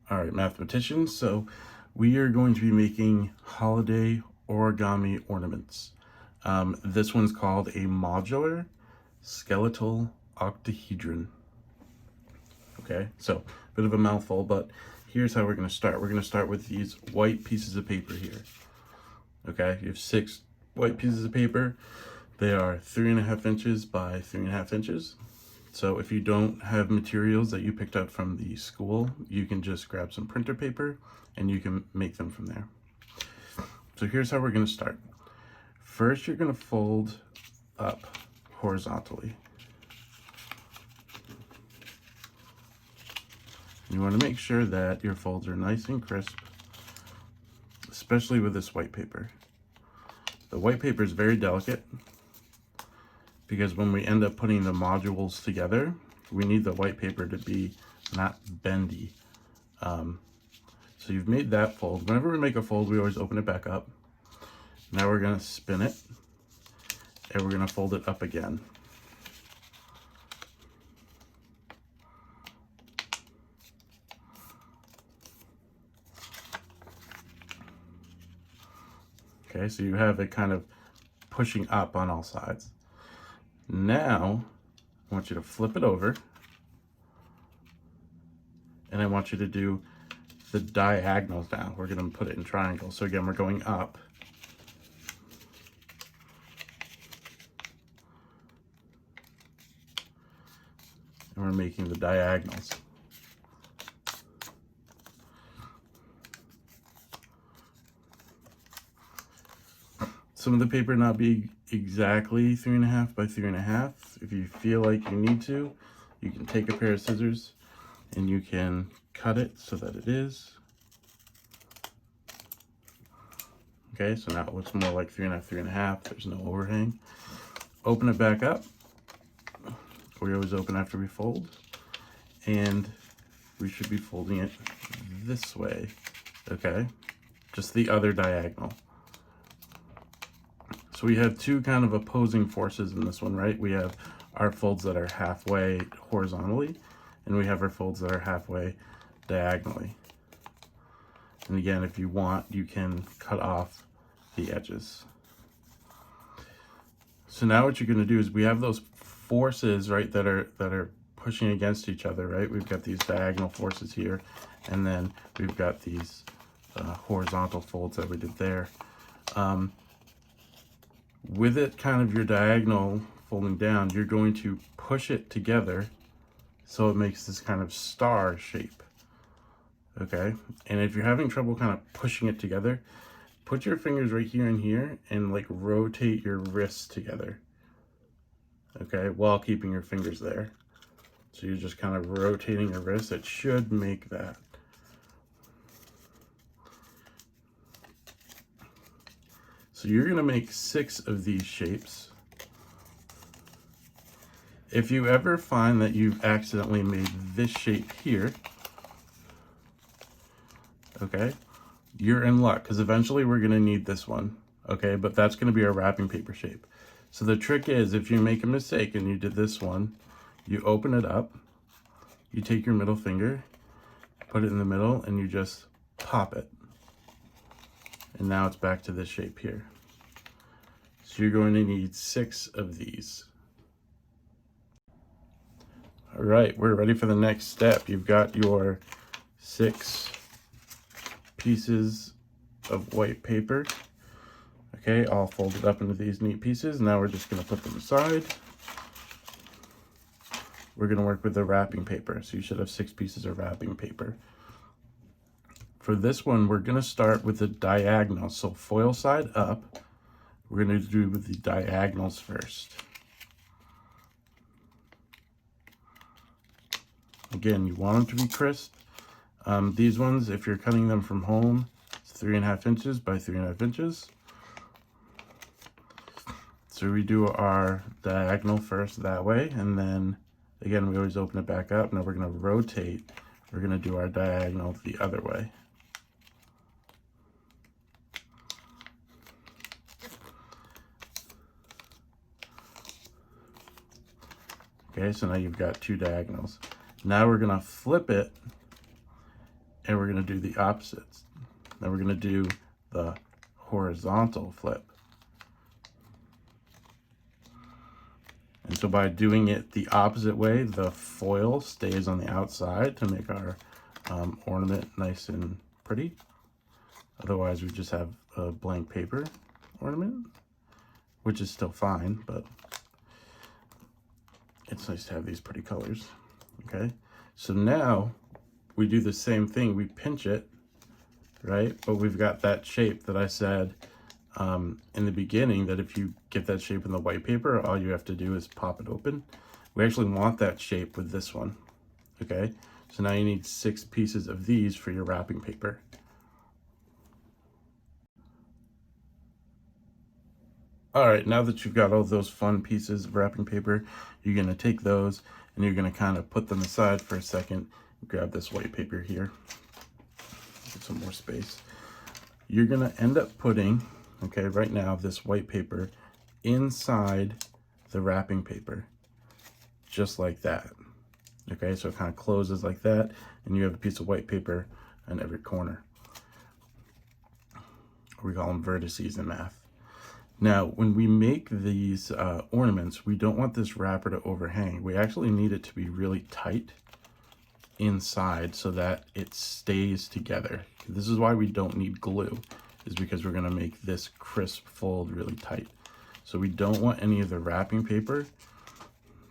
All right, mathematicians, so we are going to be making holiday origami ornaments. This one's called a modular skeletal octahedron. Okay, so a bit of a mouthful, but here's how we're going to start. We're going to start with these white pieces of paper here. Okay, you have 6 white pieces of paper. They are 3.5 inches by 3.5 inches. So if you don't have materials that you picked up from the school, you can just grab some printer paper and you can make them from there. So here's how we're going to start. First, you're going to fold up horizontally. You want to make sure that your folds are nice and crisp, especially with this white paper. The white paper is very delicate because when we end up putting the modules together, we need the white paper to be not bendy. So you've made that fold. Whenever we make a fold, we always open it back up. Now we're going to spin it, and we're going to fold it up again. Okay, so you have it kind of pushing up on all sides. Now, I want you to flip it over, and I want you to do the diagonals down. We're going to put it in triangles. So again, we're going up. And we're making the diagonals. Some of the paper not be exactly 3.5 by 3.5. If you feel like you need to, you can take a pair of scissors and you can cut it so that it is. Okay, so now it looks more like 3.5, 3.5. There's no overhang. Open it back up. We always open after we fold. And we should be folding it this way. Okay, just the other diagonal. So we have 2 kind of opposing forces in this one, right? We have our folds that are halfway horizontally, and we have our folds that are halfway diagonally. And again, if you want, you can cut off the edges. So now what you're going to do is we have those forces, right, that are pushing against each other, right? We've got these diagonal forces here, and then we've got these horizontal folds that we did there. With it kind of your diagonal folding down, you're going to push it together so it makes this kind of star shape. Okay, and if you're having trouble kind of pushing it together, put your fingers right here and here and like rotate your wrists together. Okay, while keeping your fingers there. So you're just kind of rotating your wrist. It should make that. So you're going to make 6 of these shapes. If you ever find that you've accidentally made this shape here, okay, you're in luck because eventually we're going to need this one, okay, but that's going to be our wrapping paper shape. So the trick is, if you make a mistake and you did this one, you open it up, you take your middle finger, put it in the middle, and you just pop it. And now it's back to this shape here. So you're going to need 6 of these. All right, we're ready for the next step. You've got your 6 pieces of white paper. Okay, all folded up into these neat pieces. Now we're just going to put them aside. We're going to work with the wrapping paper. So you should have 6 pieces of wrapping paper. For this one, we're going to start with the diagonal. So foil side up, we're going to do with the diagonals first. Again, you want them to be crisp. These ones, if you're cutting them from home, it's 3.5 inches by 3.5 inches. So we do our diagonal first that way, and then again, we always open it back up. Now we're going to rotate. We're going to do our diagonal the other way. Okay, so now you've got 2 diagonals. Now we're going to flip it and we're going to do the opposites. Then we're going to do the horizontal flip. And so by doing it the opposite way, the foil stays on the outside to make our ornament nice and pretty. Otherwise, we just have a blank paper ornament, which is still fine, but it's nice to have these pretty colors. Okay, so now we do the same thing. We pinch it, right? But we've got that shape that I said in the beginning, that if you get that shape in the white paper, all you have to do is pop it open. We actually want that shape with this one. Okay, so now you need 6 pieces of these for your wrapping paper. All right, now that you've got all those fun pieces of wrapping paper, you're gonna take those and you're gonna kind of put them aside for a second. Grab this white paper here, get some more space. You're gonna end up putting, okay, right now, this white paper inside the wrapping paper, just like that. Okay, so it kind of closes like that, and you have a piece of white paper in every corner. We call them vertices in math. Now, when we make these ornaments, we don't want this wrapper to overhang. We actually need it to be really tight inside so that it stays together. This is why we don't need glue, is because we're gonna make this crisp fold really tight. So we don't want any of the wrapping paper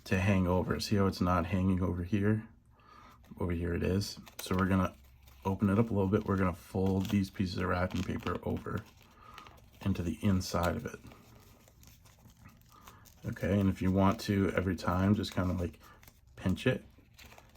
to hang over. See how it's not hanging over here? Over here it is. So we're gonna open it up a little bit. We're gonna fold these pieces of wrapping paper over into the inside of it. Okay, and if you want to, every time, just kind of like pinch it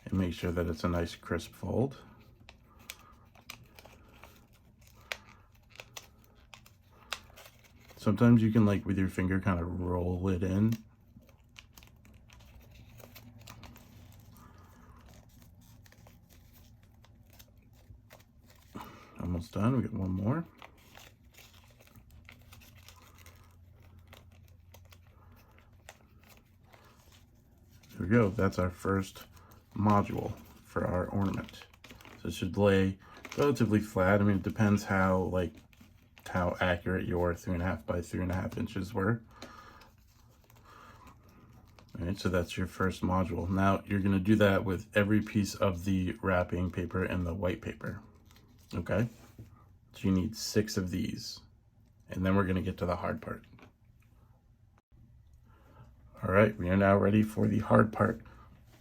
and make sure that it's a nice crisp fold. Sometimes you can, like, with your finger, kind of roll it in. Almost done. We got one more. There we go. That's our first module for our ornament. So it should lay relatively flat. I mean, it depends how accurate your 3.5 by 3.5 inches were. All right, so that's your first module. Now you're going to do that with every piece of the wrapping paper and the white paper. Okay, so you need 6 of these, and then we're going to get to the hard part. All right, we are now ready for the hard part.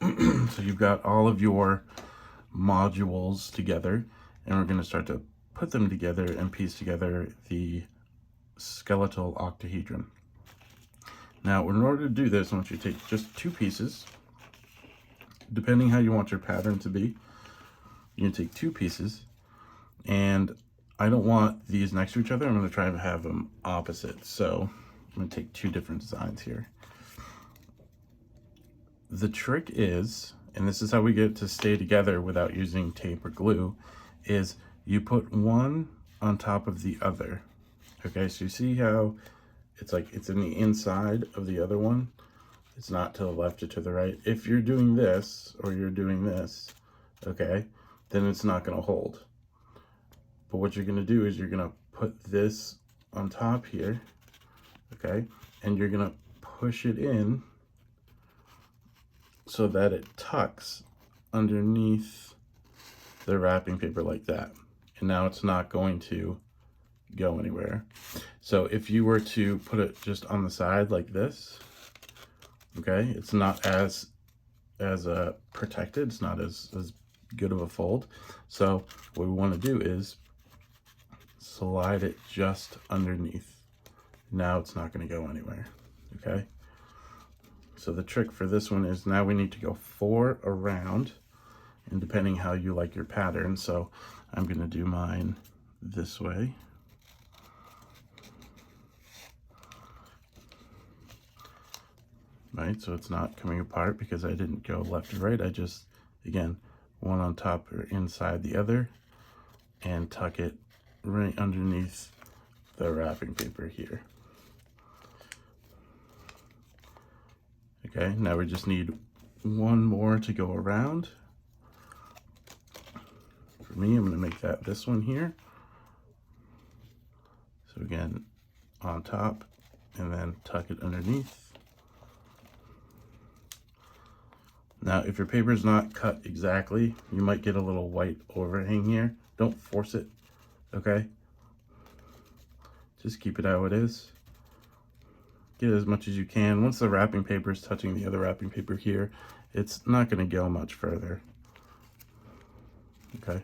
So you've got all of your modules together, and we're going to start to put them together and piece together the skeletal octahedron. Now, in order to do this, I want you to take just 2 pieces. Depending how you want your pattern to be, you're going to take 2 pieces, and I don't want these next to each other. I'm going to try and have them opposite. So I'm going to take 2 different designs here. The trick is, and this is how we get it to stay together without using tape or glue, is you put one on top of the other. Okay, so you see how it's like it's in the inside of the other one? It's not to the left or to the right. If you're doing this or you're doing this, okay, then it's not going to hold. But what you're going to do is you're going to put this on top here, okay, and you're going to push it in so that it tucks underneath the wrapping paper like that. And now it's not going to go anywhere. So if you were to put it just on the side like this, okay, it's not as protected, it's not as good of a fold. So what we want to do is slide it just underneath. Now it's not going to go anywhere. Okay, so the trick for this one is now we need to go 4 around, and depending how you like your pattern, so I'm going to do mine this way. Right, so it's not coming apart because I didn't go left to right. I just, again, one on top or inside the other, and tuck it right underneath the wrapping paper here. Okay, now we just need one more to go around. For me, I'm going to make that this one here. So again, on top, and then tuck it underneath. Now, if your paper is not cut exactly, you might get a little white overhang here. Don't force it, okay? Just keep it how it is. Get as much as you can. Once the wrapping paper is touching the other wrapping paper here, it's not going to go much further. Okay.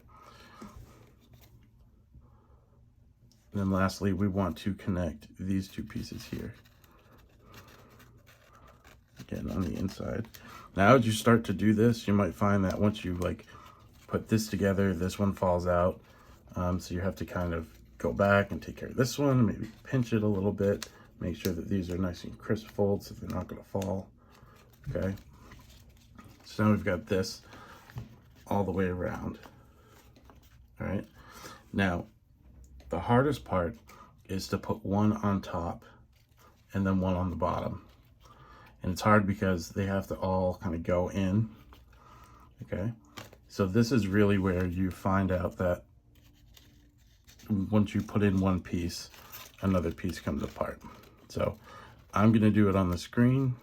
And then lastly, we want to connect these two pieces here. Again, on the inside. Now, as you start to do this, you might find that once you like put this together, this one falls out. So you have to kind of go back and take care of this one, maybe pinch it a little bit, make sure that these are nice and crisp folds so they're not going to fall. Okay. So now we've got this all the way around. All right. Now, the hardest part is to put one on top and then one on the bottom. And it's hard because they have to all kind of go in. Okay. So this is really where you find out that once you put in one piece, another piece comes apart. So I'm going to do it on the screen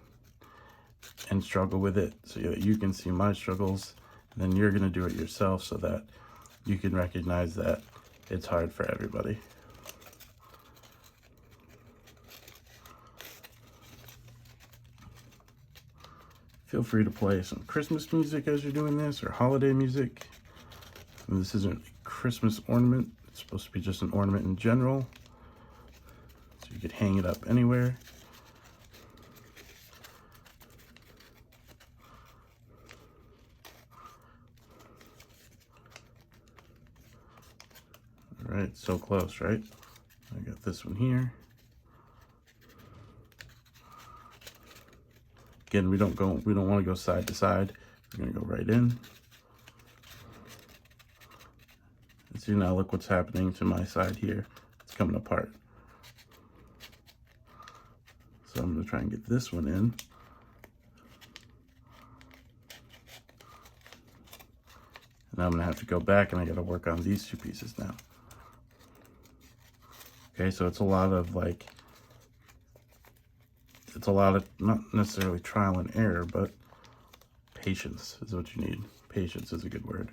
and struggle with it so that you can see my struggles. And then you're going to do it yourself so that you can recognize that it's hard for everybody. Feel free to play some Christmas music as you're doing this, or holiday music. And this isn't a Christmas ornament. It's supposed to be just an ornament in general. So you could hang it up anywhere. All right, so close, right? I got this one here. Again, we don't want to go side to side. We're going to go right in. And see, now look what's happening to my side here. It's coming apart. So I'm going to try and get this one in. And I'm going to have to go back and I got to work on these two pieces now. Okay, so it's a lot of not necessarily trial and error, but patience is what you need. Patience is a good word.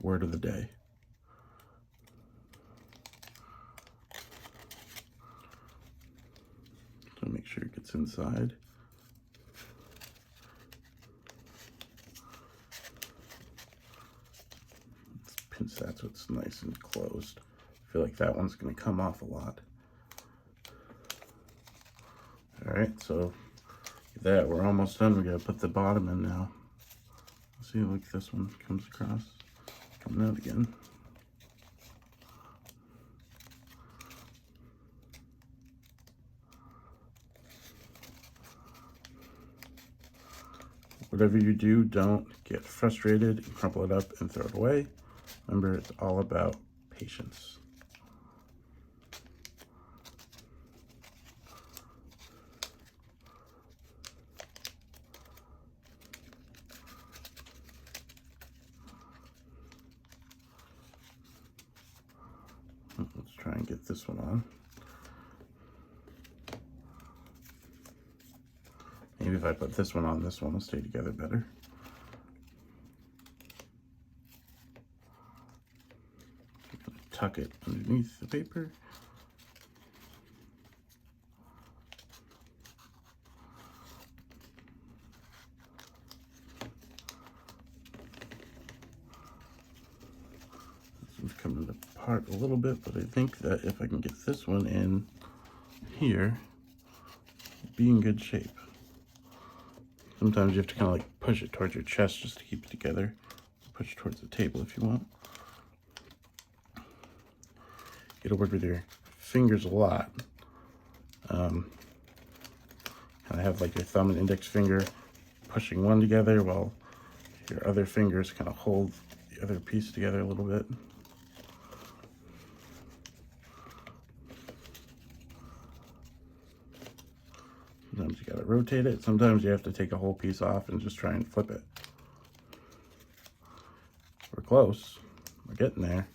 Word of the day. So make sure it gets inside. Let's pinch that so it's nice and closed. I feel like that one's going to come off a lot. All right, so that we're almost done. We got to put the bottom in now. See, look, this one comes across, coming out again. Whatever you do, don't get frustrated and crumple it up and throw it away. Remember, it's all about patience. Let's try and get this one on. Maybe if I put this one on, this one will stay together better. Tuck it underneath the paper. This one's coming apart a little bit, but I think that if I can get this one in here, it'll be in good shape. Sometimes you have to kind of like push it towards your chest just to keep it together. Push it towards the table if you want. You gotta work with your fingers a lot. Kind of have like your thumb and index finger pushing one together while your other fingers kind of hold the other piece together a little bit. Sometimes you gotta rotate it. Sometimes you have to take a whole piece off and just try and flip it. We're close. We're getting there.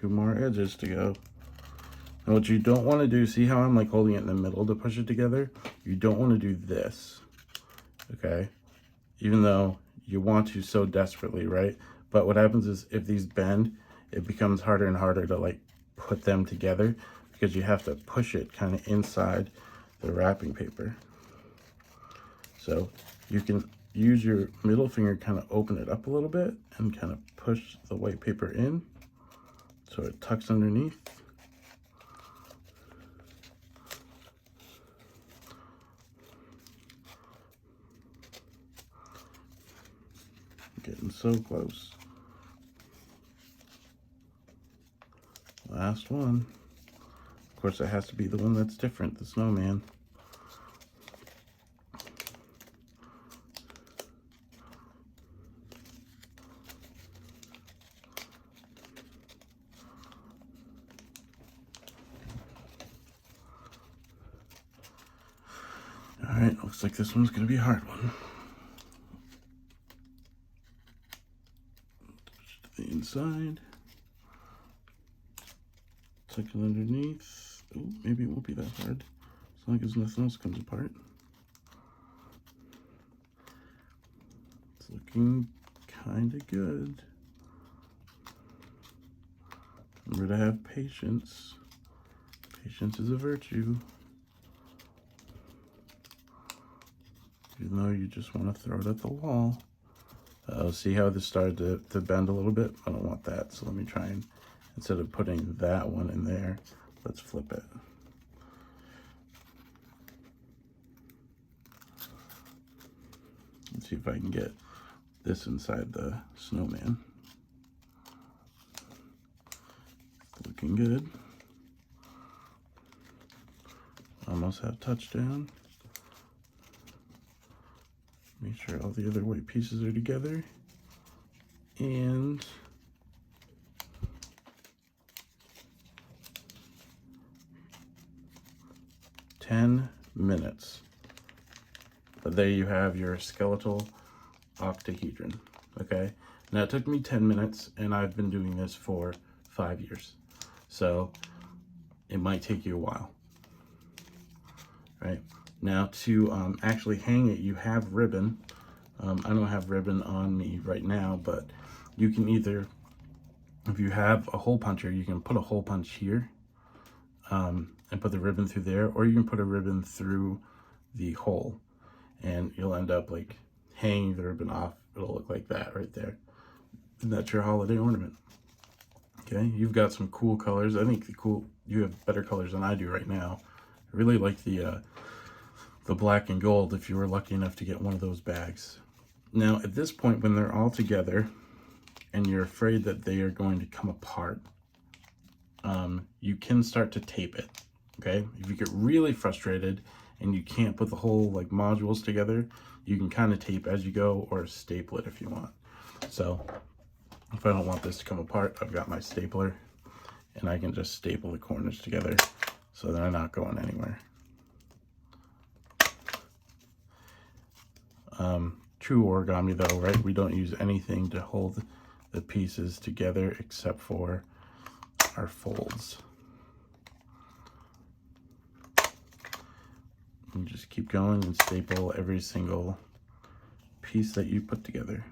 2 more edges to go. And what you don't want to do, see how I'm like holding it in the middle to push it together? You don't want to do this, okay? Even though you want to so desperately, right? But what happens is if these bend, it becomes harder and harder to like put them together because you have to push it kind of inside the wrapping paper. So you can use your middle finger, kind of open it up a little bit and kind of push the white paper in so it tucks underneath. Getting so close. Last one. Of course, it has to be the one that's different, the snowman. All right, looks like this one's gonna be a hard one. Push to the inside. Tuck it underneath. Oh, maybe it won't be that hard, as long as nothing else comes apart. It's looking kind of good. Remember to have patience. Patience is a virtue. Even though you just want to throw it at the wall. See how this started to bend a little bit? I don't want that, so let me try and, instead of putting that one in there, let's flip it. Let's see if I can get this inside the snowman. Looking good. Almost have touchdown. Make sure all the other white pieces are together. And $10 minutes. But there you have your skeletal octahedron. Okay, now it took me 10 minutes and I've been doing this for 5 years. So it might take you a while. Right? Now to actually hang it, you have ribbon. I don't have ribbon on me right now, but you can either, if you have a hole puncher, you can put a hole punch here and put the ribbon through there, or you can put a ribbon through the hole and you'll end up like hanging the ribbon off. It'll look like that right there. And that's your holiday ornament. Okay, you've got some cool colors. I think you have better colors than I do right now. I really like the black and gold if you were lucky enough to get one of those bags. Now at this point, when they're all together and you're afraid that they are going to come apart, you can start to tape it. Okay, if you get really frustrated and you can't put the whole like modules together, you can kind of tape as you go or staple it if you want. So if I don't want this to come apart, I've got my stapler and I can just staple the corners together so they're not going anywhere. True origami though, right? We don't use anything to hold the pieces together except for our folds. And just keep going and staple every single piece that you put together.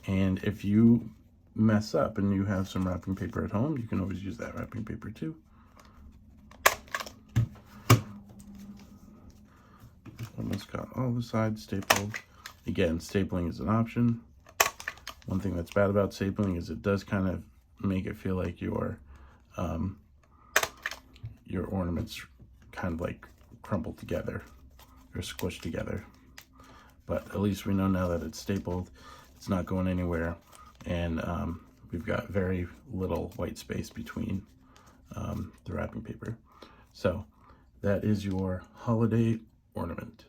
And if you mess up and you have some wrapping paper at home, you can always use that wrapping paper too. Almost got all the sides stapled. Again, stapling is an option. One thing that's bad about stapling is it does kind of make it feel like your ornaments kind of like crumple together or squish together. But at least we know now that it's stapled, it's not going anywhere, and we've got very little white space between the wrapping paper. So that is your holiday ornament.